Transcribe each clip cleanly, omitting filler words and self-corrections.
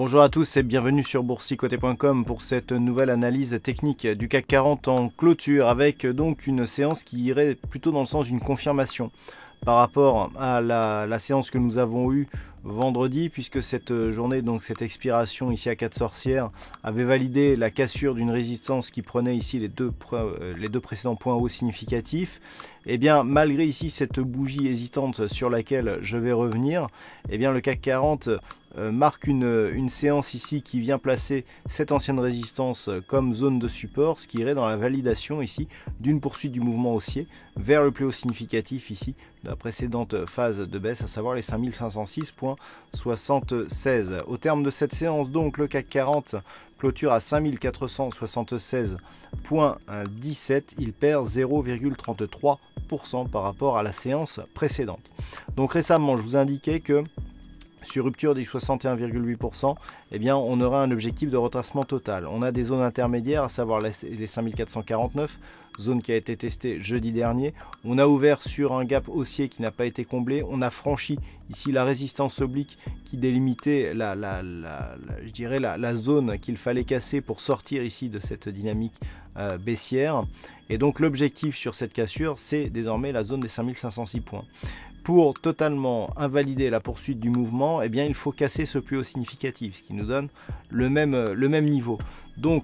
Bonjour à tous et bienvenue sur boursicoté.com pour cette nouvelle analyse technique du CAC 40 en clôture avec donc une séance qui irait plutôt dans le sens d'une confirmation par rapport à la séance que nous avons eue vendredi, puisque cette journée, donc cette expiration ici à 4 sorcières, avait validé la cassure d'une résistance qui prenait ici les deux précédents points hauts significatifs. Et bien malgré ici cette bougie hésitante sur laquelle je vais revenir, et bien le CAC 40 marque une séance ici qui vient placer cette ancienne résistance comme zone de support, ce qui irait dans la validation ici d'une poursuite du mouvement haussier vers le plus haut significatif ici de la précédente phase de baisse, à savoir les 5506,76. Au terme de cette séance, donc, le CAC 40 clôture à 5476,17. Il perd 0,33% par rapport à la séance précédente. Donc récemment, je vous indiquais que sur rupture des 61,8%, eh bien, on aura un objectif de retracement total. On a des zones intermédiaires, à savoir les 5449, zone qui a été testée jeudi dernier. On a ouvert sur un gap haussier qui n'a pas été comblé. On a franchi ici la résistance oblique qui délimitait je dirais la zone qu'il fallait casser pour sortir ici de cette dynamique baissière. Et donc l'objectif sur cette cassure, c'est désormais la zone des 5506 points. Pour totalement invalider la poursuite du mouvement, eh bien, il faut casser ce plus haut significatif, ce qui nous donne le même niveau. Donc,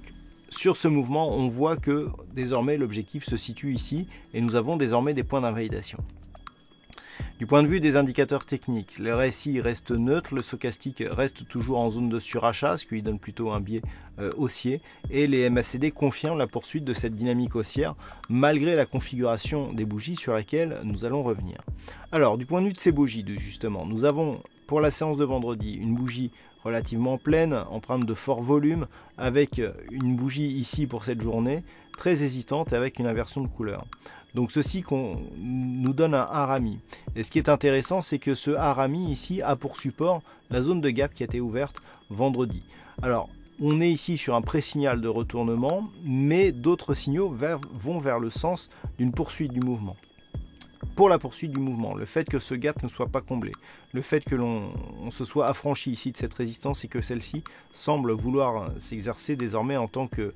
sur ce mouvement, on voit que désormais l'objectif se situe ici et nous avons désormais des points d'invalidation. Du point de vue des indicateurs techniques, le RSI reste neutre, le stochastique reste toujours en zone de surachat, ce qui lui donne plutôt un biais haussier, et les MACD confirment la poursuite de cette dynamique haussière malgré la configuration des bougies sur laquelle nous allons revenir. Alors, du point de vue de ces bougies, justement, nous avons pour la séance de vendredi une bougie relativement pleine, empreinte de fort volume, avec une bougie ici pour cette journée, très hésitante et avec une inversion de couleur. Donc ceci nous donne un harami. Et ce qui est intéressant, c'est que ce harami ici a pour support la zone de gap qui a été ouverte vendredi. Alors, on est ici sur un pré-signal de retournement, mais d'autres signaux vont vers le sens d'une poursuite du mouvement. Pour la poursuite du mouvement, le fait que ce gap ne soit pas comblé, le fait que l'on se soit affranchi ici de cette résistance et que celle-ci semble vouloir s'exercer désormais en tant que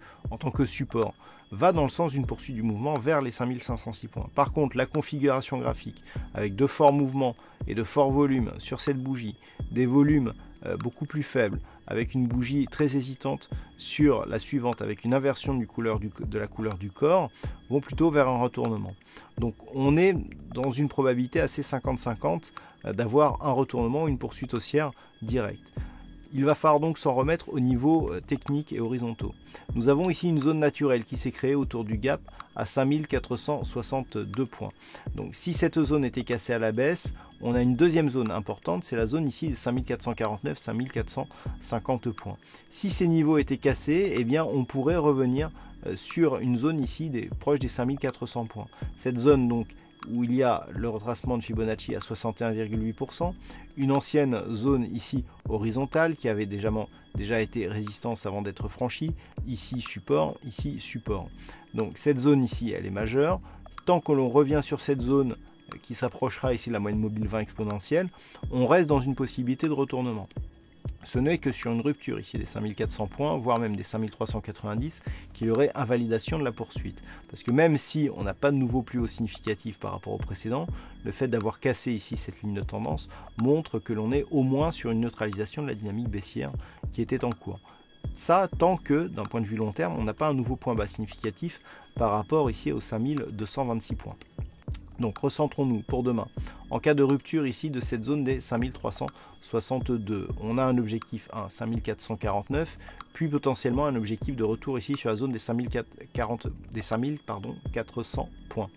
support, va dans le sens d'une poursuite du mouvement vers les 5506 points. Par contre, la configuration graphique avec de forts mouvements et de forts volumes sur cette bougie, des volumes beaucoup plus faibles, avec une bougie très hésitante sur la suivante, avec une inversion de la couleur du corps, vont plutôt vers un retournement. Donc on est dans une probabilité assez 50-50 d'avoir un retournement ou une poursuite haussière directe. Il va falloir donc s'en remettre au niveau technique et horizontaux. Nous avons ici une zone naturelle qui s'est créée autour du gap à 5462 points. Donc si cette zone était cassée à la baisse, on a une deuxième zone importante, c'est la zone ici des 5449-5450 points. Si ces niveaux étaient cassés, eh bien on pourrait revenir sur une zone ici proche des 5400 points. Cette zone donc où il y a le retracement de Fibonacci à 61,8%, une ancienne zone ici horizontale qui avait déjà été résistance avant d'être franchie, ici support, ici support. Donc cette zone ici, elle est majeure. Tant que l'on revient sur cette zone qui s'approchera ici de la moyenne mobile 20 exponentielle, on reste dans une possibilité de retournement. Ce n'est que sur une rupture ici des 5400 points, voire même des 5390, qu'il y aurait invalidation de la poursuite. Parce que même si on n'a pas de nouveau plus haut significatif par rapport au précédent, le fait d'avoir cassé ici cette ligne de tendance montre que l'on est au moins sur une neutralisation de la dynamique baissière qui était en cours. Ça, tant que, d'un point de vue long terme, on n'a pas un nouveau point bas significatif par rapport ici aux 5226 points. Donc recentrons-nous pour demain. En cas de rupture ici de cette zone des 5362, on a un objectif 5449, puis potentiellement un objectif de retour ici sur la zone des 5400 points.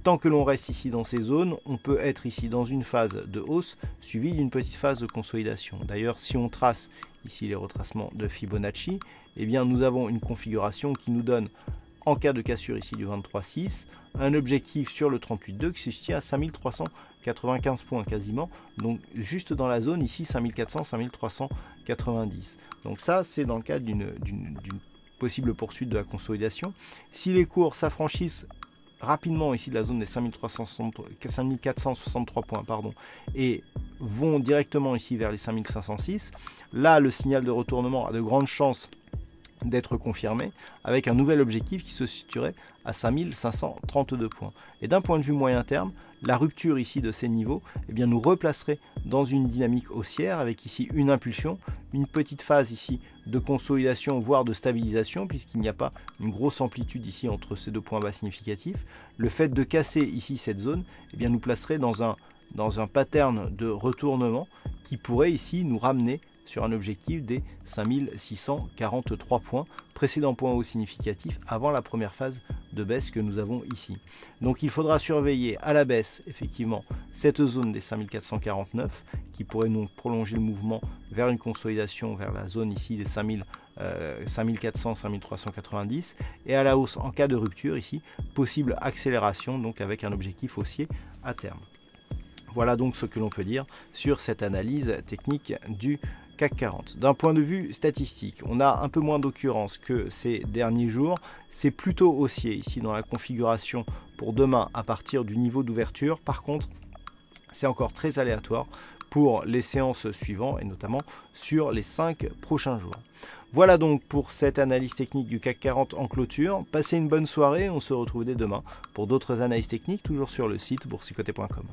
Tant que l'on reste ici dans ces zones, on peut être ici dans une phase de hausse suivie d'une petite phase de consolidation. D'ailleurs, si on trace ici les retracements de Fibonacci, eh bien nous avons une configuration qui nous donne, en cas de cassure ici du 23,6, un objectif sur le 38,2 qui se situe à 5495 points quasiment, donc juste dans la zone ici 5400-5390. Donc ça, c'est dans le cadre d'une possible poursuite de la consolidation. Si les cours s'affranchissent rapidement ici de la zone des 5463 points et vont directement ici vers les 5506. Là, le signal de retournement a de grandes chances d'être confirmé avec un nouvel objectif qui se situerait à 5532 points. Et d'un point de vue moyen terme, la rupture ici de ces niveaux nous replacerait dans une dynamique haussière avec ici une impulsion, une petite phase ici de consolidation voire de stabilisation puisqu'il n'y a pas une grosse amplitude ici entre ces deux points bas significatifs. Le fait de casser ici cette zone nous placerait dans un pattern de retournement qui pourrait ici nous ramener sur un objectif des 5643 points, précédent point haut significatif avant la première phase de baisse que nous avons ici. Donc il faudra surveiller à la baisse effectivement cette zone des 5449 qui pourrait donc prolonger le mouvement vers une consolidation vers la zone ici des 5400, 5390 et à la hausse en cas de rupture ici, possible accélération donc avec un objectif haussier à terme. Voilà donc ce que l'on peut dire sur cette analyse technique du CAC 40. D'un point de vue statistique, on a un peu moins d'occurrences que ces derniers jours. C'est plutôt haussier ici dans la configuration pour demain à partir du niveau d'ouverture. Par contre, c'est encore très aléatoire pour les séances suivantes et notamment sur les 5 prochains jours. Voilà donc pour cette analyse technique du CAC 40 en clôture. Passez une bonne soirée, on se retrouve dès demain pour d'autres analyses techniques, toujours sur le site boursicoté.com.